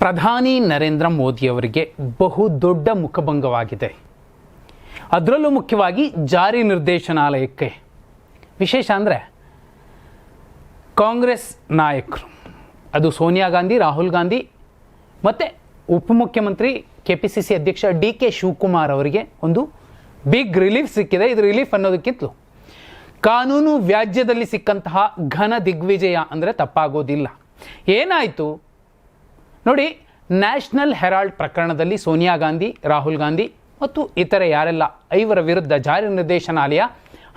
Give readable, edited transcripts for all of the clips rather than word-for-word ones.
ಪ್ರಧಾನಿ ನರೇಂದ್ರ ಮೋದಿಯವರಿಗೆ ಬಹುದೊಡ್ಡ ಮುಖಭಂಗವಾಗಿದೆ. ಅದರಲ್ಲೂ ಮುಖ್ಯವಾಗಿ ಜಾರಿ ನಿರ್ದೇಶನಾಲಯಕ್ಕೆ. ವಿಶೇಷ ಅಂದರೆ ಕಾಂಗ್ರೆಸ್ ನಾಯಕರು, ಅದು ಸೋನಿಯಾ ಗಾಂಧಿ, ರಾಹುಲ್ ಗಾಂಧಿ ಮತ್ತು ಉಪಮುಖ್ಯಮಂತ್ರಿ KPCC ಅಧ್ಯಕ್ಷ DK ಶಿವಕುಮಾರ್ ಅವರಿಗೆ ಒಂದು ಬಿಗ್ ರಿಲೀಫ್ ಸಿಕ್ಕಿದೆ. ಇದು ರಿಲೀಫ್ ಅನ್ನೋದಕ್ಕಿಂತಲೂ ಕಾನೂನು ವ್ಯಾಜ್ಯದಲ್ಲಿ ಸಿಕ್ಕಂತಹ ಘನ ದಿಗ್ವಿಜಯ ಅಂದರೆ ತಪ್ಪಾಗೋದಿಲ್ಲ. ಏನಾಯಿತು ನೋಡಿ, ನ್ಯಾಷನಲ್ ಹೆರಾಲ್ಡ್ ಪ್ರಕರಣದಲ್ಲಿ ಸೋನಿಯಾ ಗಾಂಧಿ, ರಾಹುಲ್ ಗಾಂಧಿ ಮತ್ತು ಇತರೆ ಯಾರೆಲ್ಲ 5 ವಿರುದ್ಧ ಜಾರಿ ನಿರ್ದೇಶನಾಲಯ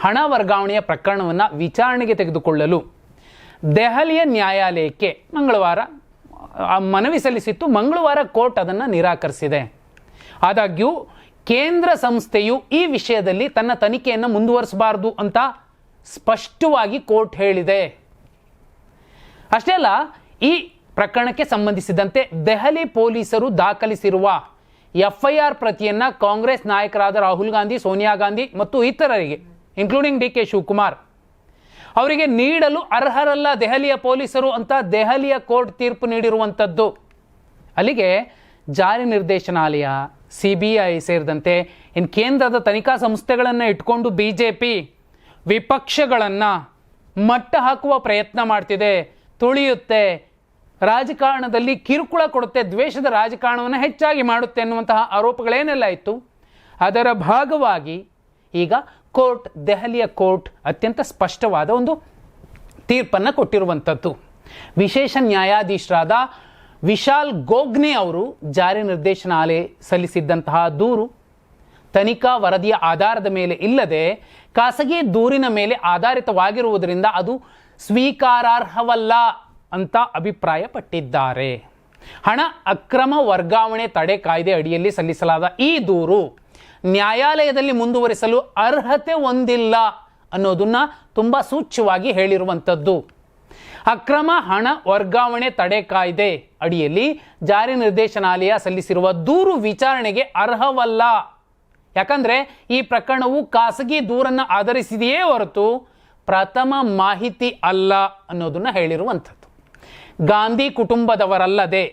ಹಣ ವರ್ಗಾವಣೆಯ ಪ್ರಕರಣವನ್ನು ವಿಚಾರಣೆಗೆ ತೆಗೆದುಕೊಳ್ಳಲು ದೆಹಲಿಯ ನ್ಯಾಯಾಲಯಕ್ಕೆ ಮಂಗಳವಾರ ಮನವಿ ಸಲ್ಲಿಸಿತ್ತು. ಮಂಗಳವಾರ ಕೋರ್ಟ್ ಅದನ್ನು ನಿರಾಕರಿಸಿದೆ. ಆದಾಗ್ಯೂ ಕೇಂದ್ರ ಸಂಸ್ಥೆಯು ಈ ವಿಷಯದಲ್ಲಿ ತನ್ನ ತನಿಖೆಯನ್ನು ಮುಂದುವರಿಸಬಾರದು ಅಂತ ಸ್ಪಷ್ಟವಾಗಿ ಕೋರ್ಟ್ ಹೇಳಿದೆ. ಅಷ್ಟೇ ಅಲ್ಲ, ಈ ಪ್ರಕರಣಕ್ಕೆ ಸಂಬಂಧಿಸಿದಂತೆ ದೆಹಲಿ ಪೊಲೀಸರು ದಾಖಲಿಸಿರುವ FIR ಪ್ರತಿಯನ್ನು ಕಾಂಗ್ರೆಸ್ ನಾಯಕರಾದ ರಾಹುಲ್ ಗಾಂಧಿ, ಸೋನಿಯಾ ಗಾಂಧಿ ಮತ್ತು ಇತರರಿಗೆ ಇನ್ಕ್ಲೂಡಿಂಗ್ DK ಶಿವಕುಮಾರ್ ಅವರಿಗೆ ನೀಡಲು ಅರ್ಹರಲ್ಲ ದೆಹಲಿಯ ಪೊಲೀಸರು ಅಂತ ದೆಹಲಿಯ ಕೋರ್ಟ್ ತೀರ್ಪು ನೀಡಿರುವಂಥದ್ದು. ಅಲ್ಲಿಗೆ ಜಾರಿ ನಿರ್ದೇಶನಾಲಯ, CBI ಸೇರಿದಂತೆ ಇನ್ನು ಕೇಂದ್ರದ ತನಿಖಾ ಸಂಸ್ಥೆಗಳನ್ನು ಇಟ್ಕೊಂಡು BJP ವಿಪಕ್ಷಗಳನ್ನು ಮಟ್ಟ ಹಾಕುವ ಪ್ರಯತ್ನ ಮಾಡ್ತಿದೆ, ತುಳಿಯುತ್ತೆ, ರಾಜಕಾರಣದಲ್ಲಿ ಕಿರುಕುಳ ಕೊಡುತ್ತೆ, ದ್ವೇಷದ ರಾಜಕಾರಣವನ್ನು ಹೆಚ್ಚಾಗಿ ಮಾಡುತ್ತೆ ಅನ್ನುವಂತಹ ಆರೋಪಗಳೇನೆಲ್ಲ ಇತ್ತು, ಅದರ ಭಾಗವಾಗಿ ಈಗ ಕೋರ್ಟ್, ದೆಹಲಿಯ ಕೋರ್ಟ್ ಅತ್ಯಂತ ಸ್ಪಷ್ಟವಾದ ಒಂದು ತೀರ್ಪನ್ನು ಕೊಟ್ಟಿರುವಂಥದ್ದು. ವಿಶೇಷ ನ್ಯಾಯಾಧೀಶರಾದ ವಿಶಾಲ್ ಗೋಗ್ನೆ ಅವರು ಜಾರಿ ನಿರ್ದೇಶನಾಲಯ ಸಲ್ಲಿಸಿದ್ದಂತಹ ದೂರು ತನಿಖಾ ವರದಿಯ ಆಧಾರದ ಮೇಲೆ ಇಲ್ಲದೆ ಖಾಸಗಿ ದೂರಿನ ಮೇಲೆ ಆಧಾರಿತವಾಗಿರುವುದರಿಂದ ಅದು ಸ್ವೀಕಾರಾರ್ಹವಲ್ಲ ಅಂತ ಅಭಿಪ್ರಾಯಪಟ್ಟಿದ್ದಾರೆ. ಹಣ ಅಕ್ರಮ ವರ್ಗಾವಣೆ ತಡೆ ಕಾಯ್ದೆ ಅಡಿಯಲ್ಲಿ ಸಲ್ಲಿಸಲಾದ ಈ ದೂರು ನ್ಯಾಯಾಲಯದಲ್ಲಿ ಮುಂದುವರಿಸಲು ಅರ್ಹತೆ ಹೊಂದಿಲ್ಲ ಅನ್ನೋದನ್ನ ತುಂಬ ಸೂಚ್ಯವಾಗಿ ಹೇಳಿರುವಂಥದ್ದು. ಅಕ್ರಮ ಹಣ ವರ್ಗಾವಣೆ ತಡೆ ಕಾಯ್ದೆ ಅಡಿಯಲ್ಲಿ ಜಾರಿ ನಿರ್ದೇಶನಾಲಯ ಸಲ್ಲಿಸಿರುವ ದೂರು ವಿಚಾರಣೆಗೆ ಅರ್ಹವಲ್ಲ. ಯಾಕಂದರೆ ಈ ಪ್ರಕರಣವು ಖಾಸಗಿ ದೂರನ್ನು ಆಧರಿಸಿದೆಯೇ ಹೊರತು ಪ್ರಥಮ ಮಾಹಿತಿ ಅಲ್ಲ ಅನ್ನೋದನ್ನು ಹೇಳಿರುವಂಥದ್ದು. ಗಾಂಧಿ ಕುಟುಂಬದವರಲ್ಲದೆ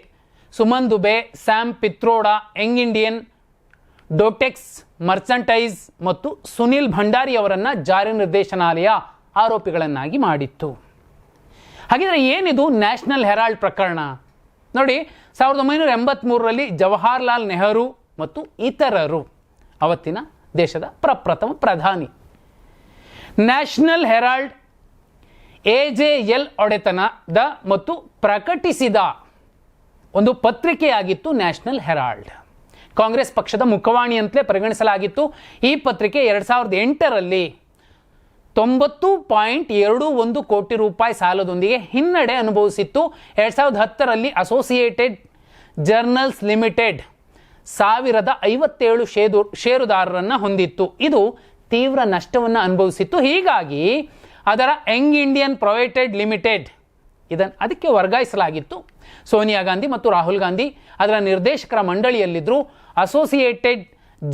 Suman Dubey, Sam Pitroda, young Indian, Dotex merchandise ಮತ್ತು ಸುನಿಲ್ ಭಂಡಾರಿ ಅವರನ್ನು ಜಾರಿ ನಿರ್ದೇಶನಾಲಯ ಆರೋಪಿಗಳನ್ನಾಗಿ ಮಾಡಿತ್ತು. ಹಾಗಿದ್ರೆ ಏನಿದು ನ್ಯಾಷನಲ್ ಹೆರಾಲ್ಡ್ ಪ್ರಕರಣ? ನೋಡಿ, 1983ರಲ್ಲಿ ಜವಾಹರ್ಲಾಲ್ ನೆಹರು ಮತ್ತು ಇತರರು, ಅವತ್ತಿನ ದೇಶದ ಪ್ರಪ್ರಥಮ ಪ್ರಧಾನಿ, ನ್ಯಾಷನಲ್ ಹೆರಾಲ್ಡ್ AJL ಒಡೆತನದ ಮತ್ತು ಪ್ರಕಟಿಸಿದ ಒಂದು ಪತ್ರಿಕೆಯಾಗಿತ್ತು ನ್ಯಾಷನಲ್ ಹೆರಾಲ್ಡ್. ಕಾಂಗ್ರೆಸ್ ಪಕ್ಷದ ಮುಖವಾಣಿ ಅಂತಲೇ ಪರಿಗಣಿಸಲಾಗಿತ್ತು. ಈ ಪತ್ರಿಕೆ 2008ರಲ್ಲಿ 90.21 ಕೋಟಿ ರೂಪಾಯಿ ಸಾಲದೊಂದಿಗೆ ಹಿನ್ನಡೆ ಅನುಭವಿಸಿತ್ತು. 2010ರಲ್ಲಿ ಅಸೋಸಿಯೇಟೆಡ್ ಜರ್ನಲ್ಸ್ ಲಿಮಿಟೆಡ್ 1057 ಷೇರುದಾರರನ್ನು ಹೊಂದಿತ್ತು. ಇದು ತೀವ್ರ ನಷ್ಟವನ್ನು ಅನುಭವಿಸಿತ್ತು. ಹೀಗಾಗಿ ಅದರ ಯಂಗ್ ಇಂಡಿಯನ್ ಪ್ರೈವೇಟೆಡ್ ಲಿಮಿಟೆಡ್ ಅದಕ್ಕೆ ವರ್ಗಾಯಿಸಲಾಗಿತ್ತು. ಸೋನಿಯಾ ಗಾಂಧಿ ಮತ್ತು ರಾಹುಲ್ ಗಾಂಧಿ ಅದರ ನಿರ್ದೇಶಕರ ಮಂಡಳಿಯಲ್ಲಿದ್ದರು. ಅಸೋಸಿಯೇಟೆಡ್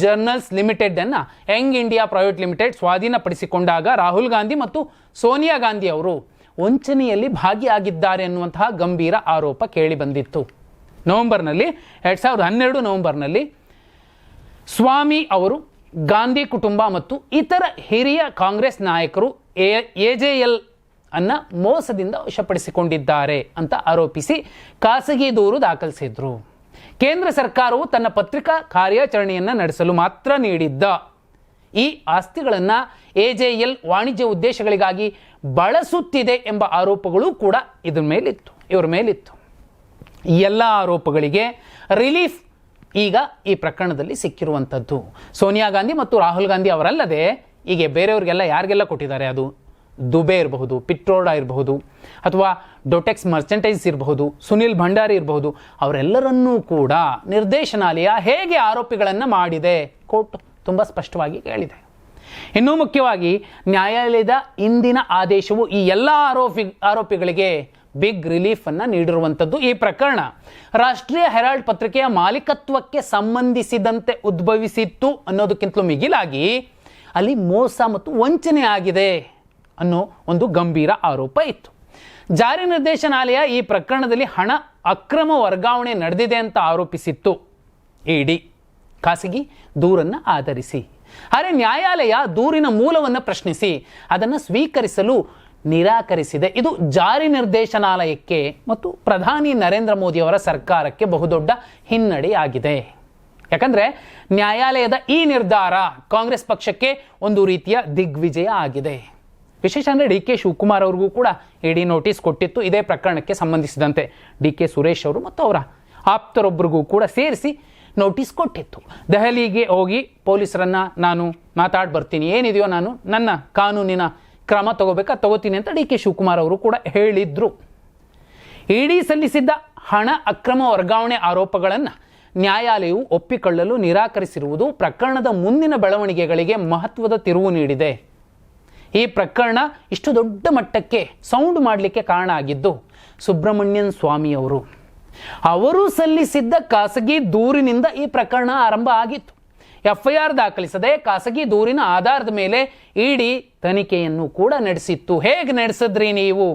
ಜರ್ನಲ್ಸ್ ಲಿಮಿಟೆಡನ್ನು ಯಂಗ್ ಇಂಡಿಯಾ ಪ್ರೈವೇಟ್ ಲಿಮಿಟೆಡ್ ಸ್ವಾಧೀನಪಡಿಸಿಕೊಂಡಾಗ ರಾಹುಲ್ ಗಾಂಧಿ ಮತ್ತು ಸೋನಿಯಾ ಗಾಂಧಿ ಅವರು ವಂಚನೆಯಲ್ಲಿ ಭಾಗಿಯಾಗಿದ್ದಾರೆ ಎನ್ನುವಂತಹ ಗಂಭೀರ ಆರೋಪ ಕೇಳಿಬಂದಿತ್ತು. 2012 ನವೆಂಬರ್ನಲ್ಲಿ ಸ್ವಾಮಿ ಅವರು ಗಾಂಧಿ ಕುಟುಂಬ ಮತ್ತು ಇತರ ಹಿರಿಯ ಕಾಂಗ್ರೆಸ್ ನಾಯಕರು AJL ಅನ್ನು ಮೋಸದಿಂದ ವಶಪಡಿಸಿಕೊಂಡಿದ್ದಾರೆ ಅಂತ ಆರೋಪಿಸಿ ಖಾಸಗಿ ದೂರು ದಾಖಲಿಸಿದ್ರು. ಕೇಂದ್ರ ಸರ್ಕಾರವು ತನ್ನ ಪತ್ರಿಕಾ ಕಾರ್ಯಾಚರಣೆಯನ್ನು ನಡೆಸಲು ಮಾತ್ರ ನೀಡಿದ್ದ ಈ ಆಸ್ತಿಗಳನ್ನು AJL ವಾಣಿಜ್ಯ ಉದ್ದೇಶಗಳಿಗಾಗಿ ಬಳಸುತ್ತಿದೆ ಎಂಬ ಆರೋಪಗಳು ಕೂಡ ಇವರ ಮೇಲಿತ್ತು. ಎಲ್ಲ ಆರೋಪಗಳಿಗೆ ರಿಲೀಫ್ ಈಗ ಈ ಪ್ರಕರಣದಲ್ಲಿ ಸಿಕ್ಕಿರುವಂಥದ್ದು. ಸೋನಿಯಾ ಗಾಂಧಿ ಮತ್ತು ರಾಹುಲ್ ಗಾಂಧಿ ಅವರಲ್ಲದೆ ಈಗ ಬೇರೆಯವ್ರಿಗೆಲ್ಲ ಯಾರಿಗೆಲ್ಲ ಕೊಟ್ಟಿದ್ದಾರೆ, ಅದು ದುಬೆ ಇರಬಹುದು, ಪಿಟ್ರೋಡಾ ಇರಬಹುದು, ಅಥವಾ ಡೋಟೆಕ್ಸ್ ಮರ್ಚಂಟೈಸ್ ಇರಬಹುದು, ಸುನಿಲ್ ಭಂಡಾರಿ ಇರಬಹುದು, ಅವರೆಲ್ಲರನ್ನೂ ಕೂಡ ನಿರ್ದೇಶನಾಲಯ ಹೇಗೆ ಆರೋಪಿಗಳನ್ನು ಮಾಡಿದೆ ಕೋರ್ಟ್ ತುಂಬ ಸ್ಪಷ್ಟವಾಗಿ ಹೇಳಿದೆ. ಇನ್ನೂ ಮುಖ್ಯವಾಗಿ ನ್ಯಾಯಾಲಯದ ಇಂದಿನ ಆದೇಶವು ಈ ಎಲ್ಲ ಆರೋಪಿಗಳಿಗೆ ಬಿಗ್ ರಿಲೀಫನ್ನು ನೀಡಿರುವಂಥದ್ದು. ಈ ಪ್ರಕರಣ ರಾಷ್ಟ್ರೀಯ ಹೆರಾಲ್ಡ್ ಪತ್ರಿಕೆಯ ಮಾಲೀಕತ್ವಕ್ಕೆ ಸಂಬಂಧಿಸಿದಂತೆ ಉದ್ಭವಿಸಿತ್ತು ಅನ್ನೋದಕ್ಕಿಂತಲೂ ಮಿಗಿಲಾಗಿ ಅಲ್ಲಿ ಮೋಸ ಮತ್ತು ವಂಚನೆ ಆಗಿದೆ ಅನ್ನೋ ಒಂದು ಗಂಭೀರ ಆರೋಪ ಇತ್ತು. ಜಾರಿ ನಿರ್ದೇಶನಾಲಯ ಈ ಪ್ರಕರಣದಲ್ಲಿ ಹಣ ಅಕ್ರಮ ವರ್ಗಾವಣೆ ನಡೆದಿದೆ ಅಂತ ಆರೋಪಿಸಿತ್ತು. ಇಡಿ ಖಾಸಗಿ ದೂರನ್ನು ಆಧರಿಸಿ. ಆದರೆ ನ್ಯಾಯಾಲಯ ದೂರಿನ ಮೂಲವನ್ನು ಪ್ರಶ್ನಿಸಿ ಅದನ್ನು ಸ್ವೀಕರಿಸಲು ನಿರಾಕರಿಸಿದೆ. ಇದು ಜಾರಿ ನಿರ್ದೇಶನಾಲಯಕ್ಕೆ ಮತ್ತು ಪ್ರಧಾನಿ ನರೇಂದ್ರ ಮೋದಿಯವರ ಸರ್ಕಾರಕ್ಕೆ ಬಹುದೊಡ್ಡ ಹಿನ್ನಡೆಯಾಗಿದೆ. ಯಾಕಂದರೆ ನ್ಯಾಯಾಲಯದ ಈ ನಿರ್ಧಾರ ಕಾಂಗ್ರೆಸ್ ಪಕ್ಷಕ್ಕೆ ಒಂದು ರೀತಿಯ ದಿಗ್ವಿಜಯ ಆಗಿದೆ. ವಿಶೇಷ ಅಂದರೆ ಡಿ ಕೆ ಶಿವಕುಮಾರ್ ಅವ್ರಿಗೂ ಕೂಡ ಇಡಿ ನೋಟಿಸ್ ಕೊಟ್ಟಿತ್ತು ಇದೇ ಪ್ರಕರಣಕ್ಕೆ ಸಂಬಂಧಿಸಿದಂತೆ. ಡಿ ಕೆ ಸುರೇಶ್ ಅವರು ಮತ್ತು ಅವರ ಆಪ್ತರೊಬ್ಬರಿಗೂ ಕೂಡ ಸೇರಿಸಿ ನೋಟಿಸ್ ಕೊಟ್ಟಿತ್ತು. ದೆಹಲಿಗೆ ಹೋಗಿ ಪೊಲೀಸರನ್ನು ನಾನು ಮಾತಾಡಿ ಬರ್ತೀನಿ, ಏನಿದೆಯೋ ನಾನು ನನ್ನ ಕಾನೂನಿನ ಕ್ರಮ ತಗೋತೀನಿ ಅಂತ ಡಿ ಕೆ ಶಿವಕುಮಾರ್ ಅವರು ಕೂಡ ಹೇಳಿದ್ರು. ಇಡಿ ಸಲ್ಲಿಸಿದ್ದ ಹಣ ಅಕ್ರಮ ವರ್ಗಾವಣೆ ಆರೋಪಗಳನ್ನು ನ್ಯಾಯಾಲಯವು ಒಪ್ಪಿಕೊಳ್ಳಲು ನಿರಾಕರಿಸಿರುವುದು ಪ್ರಕರಣದ ಮುಂದಿನ ಬೆಳವಣಿಗೆಗಳಿಗೆ ಮಹತ್ವದ ತಿರುವು ನೀಡಿದೆ. ಈ ಪ್ರಕರಣ ಇಷ್ಟು ದೊಡ್ಡ ಮಟ್ಟಕ್ಕೆ ಸೌಂಡ್ ಮಾಡಲಿಕ್ಕೆ ಕಾರಣ ಆಗಿದ್ದು ಸುಬ್ರಹ್ಮಣ್ಯನ್ ಸ್ವಾಮಿ ಅವರು ಸಲ್ಲಿಸಿದ್ದ ಖಾಸಗಿ ದೂರಿನಿಂದ ಈ ಪ್ರಕರಣ ಆರಂಭ ಆಗಿತ್ತು. FIR ದಾಖಲಿಸದೆ ಖಾಸಗಿ ದೂರಿನ ಆಧಾರದ ಮೇಲೆ ಇಡಿ ತನಿಖೆಯನ್ನು ಕೂಡ ನಡೆಸಿತ್ತು. ಹೇಗೆ ನಡೆಸಿದ್ರಿ ನೀವು?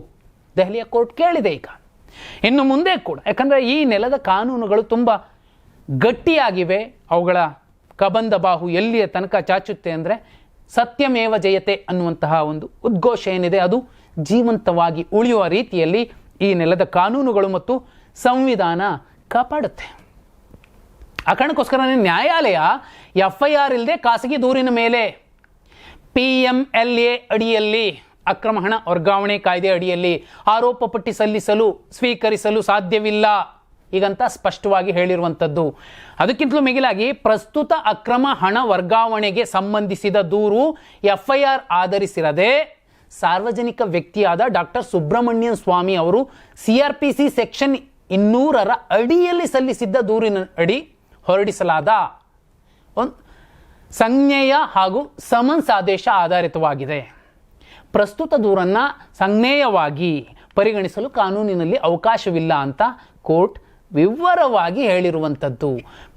ದೆಹಲಿಯ ಕೋರ್ಟ್ ಕೇಳಿದೆ. ಈಗ ಇನ್ನು ಮುಂದೆ ಕೂಡ, ಯಾಕಂದರೆ ಈ ನೆಲದ ಕಾನೂನುಗಳು ತುಂಬ ಗಟ್ಟಿಯಾಗಿವೆ. ಅವುಗಳ ಕಬಂಧ ಬಾಹು ಎಲ್ಲಿಯ ತನಕ ಚಾಚುತ್ತೆ ಅಂದರೆ ಸತ್ಯಮೇವ ಜಯತೆ ಅನ್ನುವಂತಹ ಒಂದು ಉದ್ಘೋಷ ಏನಿದೆ ಅದು ಜೀವಂತವಾಗಿ ಉಳಿಯುವ ರೀತಿಯಲ್ಲಿ ಈ ನೆಲದ ಕಾನೂನುಗಳು ಮತ್ತು ಸಂವಿಧಾನ ಕಾಪಾಡುತ್ತೆ. ಆ ಕಾರಣಕ್ಕೋಸ್ಕರನೇ ನ್ಯಾಯಾಲಯ FIR ಇಲ್ಲದೆ ಖಾಸಗಿ ದೂರಿನ ಮೇಲೆ PMLA ಅಡಿಯಲ್ಲಿ ಅಕ್ರಮ ಹಣ ವರ್ಗಾವಣೆ ಕಾಯ್ದೆ ಅಡಿಯಲ್ಲಿ ಆರೋಪ ಪಟ್ಟಿ ಸ್ವೀಕರಿಸಲು ಸಾಧ್ಯವಿಲ್ಲ ಈಗಂತ ಸ್ಪಷ್ಟವಾಗಿ ಹೇಳಿರುವಂಥದ್ದು. ಅದಕ್ಕಿಂತಲೂ ಮಿಗಿಲಾಗಿ ಪ್ರಸ್ತುತ ಅಕ್ರಮ ಹಣ ವರ್ಗಾವಣೆಗೆ ಸಂಬಂಧಿಸಿದ ದೂರು FIR ಆಧರಿಸಿರದೆ ಸಾರ್ವಜನಿಕ ವ್ಯಕ್ತಿಯಾದ ಡಾಕ್ಟರ್ ಸುಬ್ರಹ್ಮಣ್ಯನ್ ಸ್ವಾಮಿ ಅವರು CRPC ಸೆಕ್ಷನ್ 200ರ ಅಡಿಯಲ್ಲಿ ಸಲ್ಲಿಸಿದ್ದ ದೂರಿನ ಅಡಿ ಹೊರಡಿಸಲಾದ ಸಂಜ್ಞೇಯ ಹಾಗೂ ಸಮನ್ಸ್ ಆದೇಶ ಆಧಾರಿತವಾಗಿದೆ. ಪ್ರಸ್ತುತ ದೂರನ್ನು ಸಂಜ್ಞೇಯವಾಗಿ ಪರಿಗಣಿಸಲು ಕಾನೂನಿನಲ್ಲಿ ಅವಕಾಶವಿಲ್ಲ ಅಂತ ಕೋರ್ಟ್ ವಿವರವಾಗಿ ಹೇಳಿರುವಂಥದ್ದು.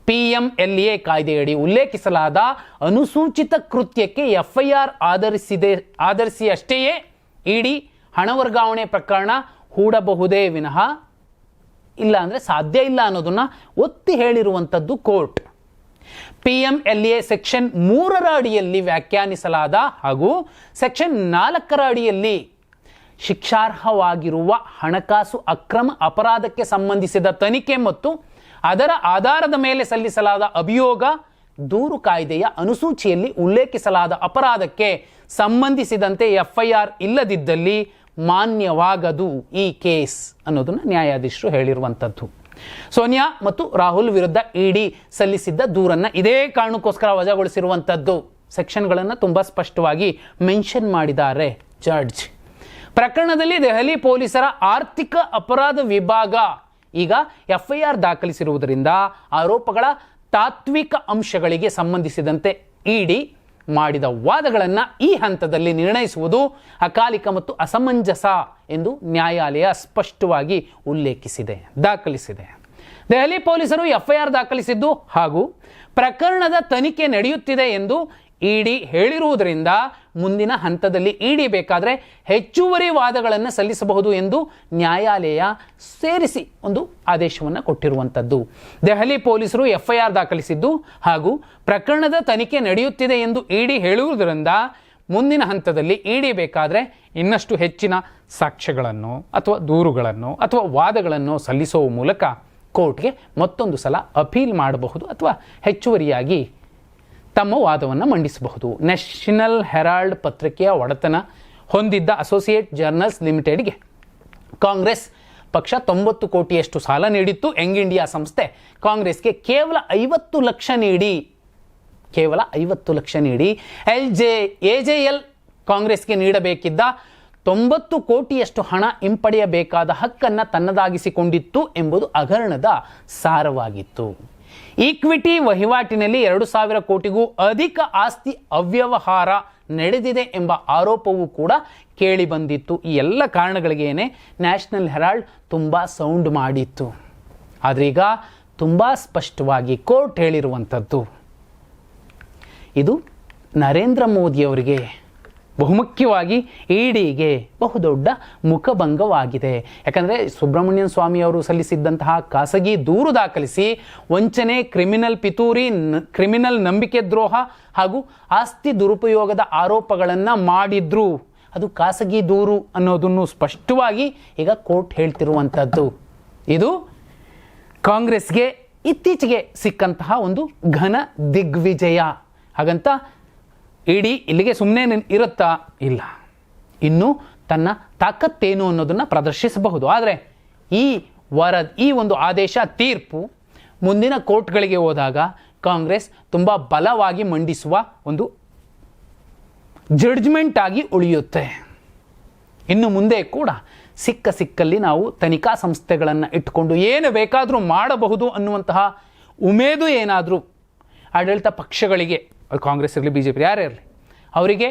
PMLA ಕಾಯ್ದೆಯಡಿ ಉಲ್ಲೇಖಿಸಲಾದ ಅನುಸೂಚಿತ ಕೃತ್ಯಕ್ಕೆ FIR ಆಧರಿಸಿ ಅಷ್ಟೇಯೇ ಇಡಿ ಹಣ ವರ್ಗಾವಣೆ ಪ್ರಕರಣ ಹೂಡಬಹುದೇ ವಿನಃ ಇಲ್ಲ ಅಂದರೆ ಸಾಧ್ಯ ಇಲ್ಲ ಅನ್ನೋದನ್ನು ಒತ್ತಿ ಹೇಳಿರುವಂಥದ್ದು ಕೋರ್ಟ್. PMLA ಸೆಕ್ಷನ್ 3ರ ಅಡಿಯಲ್ಲಿ ವ್ಯಾಖ್ಯಾನಿಸಲಾದ ಹಾಗೂ ಸೆಕ್ಷನ್ 4ರ ಅಡಿಯಲ್ಲಿ ಶಿಕ್ಷಾರ್ಹವಾಗಿರುವ ಹಣಕಾಸು ಅಕ್ರಮ ಅಪರಾಧಕ್ಕೆ ಸಂಬಂಧಿಸಿದ ತನಿಖೆ ಮತ್ತು ಅದರ ಆಧಾರದ ಮೇಲೆ ಸಲ್ಲಿಸಲಾದ ಅಭಿಯೋಗ ದೂರು ಕಾಯ್ದೆಯ ಅನುಸೂಚಿಯಲ್ಲಿ ಉಲ್ಲೇಖಿಸಲಾದ ಅಪರಾಧಕ್ಕೆ ಸಂಬಂಧಿಸಿದಂತೆ FIR ಇಲ್ಲದಿದ್ದಲ್ಲಿ ಮಾನ್ಯವಾಗದು ಈ ಕೇಸ್ ಅನ್ನೋದನ್ನು ನ್ಯಾಯಾಧೀಶರು ಹೇಳಿರುವಂಥದ್ದು. ಸೋನಿಯಾ ಮತ್ತು ರಾಹುಲ್ ವಿರುದ್ಧ ಇಡಿ ಸಲ್ಲಿಸಿದ್ದ ದೂರನ್ನು ಇದೇ ಕಾರಣಕ್ಕೋಸ್ಕರ ವಜಾಗೊಳಿಸಿರುವಂಥದ್ದು. ಸೆಕ್ಷನ್ಗಳನ್ನು ತುಂಬ ಸ್ಪಷ್ಟವಾಗಿ ಮೆನ್ಷನ್ ಮಾಡಿದ್ದಾರೆ ಜಡ್ಜ್. ಪ್ರಕರಣದಲ್ಲಿ ದೆಹಲಿ ಪೊಲೀಸರ ಆರ್ಥಿಕ ಅಪರಾಧ ವಿಭಾಗ ಈಗ FIR ದಾಖಲಿಸಿರುವುದರಿಂದ ಆರೋಪಗಳ ತಾತ್ವಿಕ ಅಂಶಗಳಿಗೆ ಸಂಬಂಧಿಸಿದಂತೆ ಇಡಿ ಮಾಡಿದ ವಾದಗಳನ್ನು ಈ ಹಂತದಲ್ಲಿ ನಿರ್ಣಯಿಸುವುದು ಅಕಾಲಿಕ ಮತ್ತು ಅಸಮಂಜಸ ಎಂದು ನ್ಯಾಯಾಲಯ ಸ್ಪಷ್ಟವಾಗಿ ದಾಖಲಿಸಿದೆ. ದೆಹಲಿ ಪೊಲೀಸರು FIR ದಾಖಲಿಸಿದ್ದು ಹಾಗೂ ಪ್ರಕರಣದ ತನಿಖೆ ನಡೆಯುತ್ತಿದೆ ಎಂದು ಇಡಿ ಹೇಳಿರುವುದರಿಂದ ಮುಂದಿನ ಹಂತದಲ್ಲಿ ಇಡಿ ಬೇಕಾದರೆ ಹೆಚ್ಚುವರಿ ವಾದಗಳನ್ನು ಸಲ್ಲಿಸಬಹುದು ಎಂದು ನ್ಯಾಯಾಲಯ ಸೇರಿಸಿ ಒಂದು ಆದೇಶವನ್ನು ಕೊಟ್ಟಿರುವಂಥದ್ದು. ದೆಹಲಿ ಪೊಲೀಸರು FIR ದಾಖಲಿಸಿದ್ದು ಹಾಗೂ ಪ್ರಕರಣದ ತನಿಖೆ ನಡೆಯುತ್ತಿದೆ ಎಂದು ಇಡಿ ಹೇಳುವುದರಿಂದ ಮುಂದಿನ ಹಂತದಲ್ಲಿ ಇಡಿ ಬೇಕಾದರೆ ಇನ್ನಷ್ಟು ಹೆಚ್ಚಿನ ಸಾಕ್ಷ್ಯಗಳನ್ನು ಅಥವಾ ದೂರುಗಳನ್ನು ಅಥವಾ ವಾದಗಳನ್ನು ಸಲ್ಲಿಸುವ ಮೂಲಕ ಕೋರ್ಟ್ಗೆ ಮತ್ತೊಂದು ಸಲ ಅಪೀಲ್ ಮಾಡಬಹುದು ಅಥವಾ ಹೆಚ್ಚುವರಿಯಾಗಿ ತಮ್ಮ ವಾದವನ್ನು ಮಂಡಿಸಬಹುದು. ನ್ಯಾಷನಲ್ ಹೆರಾಲ್ಡ್ ಪತ್ರಿಕೆಯ ಒಡೆತನ ಹೊಂದಿದ್ದ ಅಸೋಸಿಯೇಟ್ ಜರ್ನಲ್ಸ್ ಲಿಮಿಟೆಡ್ಗೆ ಕಾಂಗ್ರೆಸ್ ಪಕ್ಷ 90 ಕೋಟಿಯಷ್ಟು ಸಾಲ ನೀಡಿತ್ತು. ಯಂಗ್ ಇಂಡಿಯಾ ಸಂಸ್ಥೆ ಕಾಂಗ್ರೆಸ್ಗೆ ಕೇವಲ 50 ಲಕ್ಷ ನೀಡಿ AJL ಕಾಂಗ್ರೆಸ್ಗೆ ನೀಡಬೇಕಿದ್ದ 90 ಕೋಟಿಯಷ್ಟು ಹಣ ಹಿಂಪಡೆಯಬೇಕಾದ ಹಕ್ಕನ್ನು ತನ್ನದಾಗಿಸಿಕೊಂಡಿತ್ತು ಎಂಬುದು ಹಗರಣದ ಸಾರವಾಗಿತ್ತು. ಈಕ್ವಿಟಿ ವಹಿವಾಟಿನಲ್ಲಿ 2,000 ಕೋಟಿಗೂ ಅಧಿಕ ಆಸ್ತಿ ಅವ್ಯವಹಾರ ನಡೆದಿದೆ ಎಂಬ ಆರೋಪವೂ ಕೂಡ ಕೇಳಿಬಂದಿತ್ತು. ಈ ಎಲ್ಲ ಕಾರಣಗಳಿಗೇನೆ ನ್ಯಾಷನಲ್ ಹೆರಾಲ್ಡ್ ತುಂಬ ಸೌಂಡ್ ಮಾಡಿತ್ತು. ಆದರೆ ಈಗ ತುಂಬ ಸ್ಪಷ್ಟವಾಗಿ ಕೋರ್ಟ್ ಹೇಳಿರುವಂಥದ್ದು ಇದು ನರೇಂದ್ರ ಮೋದಿಯವರಿಗೆ ಬಹುಮುಖ್ಯವಾಗಿ ಇಡಿಗೆ ಬಹುದೊಡ್ಡ ಮುಖಭಂಗವಾಗಿದೆ. ಯಾಕಂದರೆ ಸುಬ್ರಹ್ಮಣ್ಯನ್ ಸ್ವಾಮಿ ಅವರು ಸಲ್ಲಿಸಿದ್ದಂತಹ ಖಾಸಗಿ ದೂರು ದಾಖಲಿಸಿ ವಂಚನೆ, ಕ್ರಿಮಿನಲ್ ಪಿತೂರಿ, ಕ್ರಿಮಿನಲ್ ನಂಬಿಕೆ ದ್ರೋಹ ಹಾಗೂ ಆಸ್ತಿ ದುರುಪಯೋಗದ ಆರೋಪಗಳನ್ನು ಮಾಡಿದ್ರು. ಅದು ಖಾಸಗಿ ದೂರು ಅನ್ನೋದನ್ನು ಸ್ಪಷ್ಟವಾಗಿ ಈಗ ಕೋರ್ಟ್ ಹೇಳ್ತಿರುವಂಥದ್ದು. ಇದು ಕಾಂಗ್ರೆಸ್ಗೆ ಇತ್ತೀಚೆಗೆ ಸಿಕ್ಕಂತಹ ಒಂದು ಘನ ದಿಗ್ವಿಜಯ. ಹಾಗಂತ ಇಡಿ ಇಲ್ಲಿಗೆ ಸುಮ್ಮನೆ ಇರುತ್ತಾ? ಇಲ್ಲ, ಇನ್ನು ತನ್ನ ತಾಕತ್ತೇನು ಅನ್ನೋದನ್ನು ಪ್ರದರ್ಶಿಸಬಹುದು. ಆದರೆ ಈ ಒಂದು ಆದೇಶ, ತೀರ್ಪು ಮುಂದಿನ ಕೋರ್ಟ್ಗಳಿಗೆ ಹೋದಾಗ ಕಾಂಗ್ರೆಸ್ ತುಂಬ ಬಲವಾಗಿ ಮಂಡಿಸುವ ಒಂದು ಜಡ್ಜ್ಮೆಂಟ್ ಆಗಿ ಉಳಿಯುತ್ತೆ. ಇನ್ನು ಮುಂದೆ ಕೂಡ ಸಿಕ್ಕಲ್ಲಿ ನಾವು ತನಿಖಾ ಸಂಸ್ಥೆಗಳನ್ನು ಇಟ್ಟುಕೊಂಡು ಏನು ಬೇಕಾದರೂ ಮಾಡಬಹುದು ಅನ್ನುವಂತಹ ಉಮೇದು ಏನಾದರೂ ಆಡಳಿತ ಪಕ್ಷಗಳಿಗೆ, ಕಾಂಗ್ರೆಸ್ ಇರಲಿ ಬಿ ಜೆ ಪಿ ಯಾರೇ ಇರಲಿ, ಅವರಿಗೆ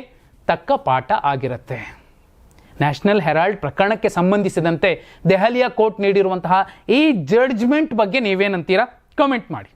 ತಕ್ಕ ಪಾಠ ಆಗಿರುತ್ತೆ. ನ್ಯಾಷನಲ್ ಹೆರಾಲ್ಡ್ ಪ್ರಕರಣಕ್ಕೆ ಸಂಬಂಧಿಸಿದಂತೆ ದೆಹಲಿಯ ಕೋರ್ಟ್ ನೀಡಿರುವಂತಹ ಈ ಜಡ್ಜ್ಮೆಂಟ್ ಬಗ್ಗೆ ನೀವೇನಂತೀರಾ? ಕಮೆಂಟ್ ಮಾಡಿ.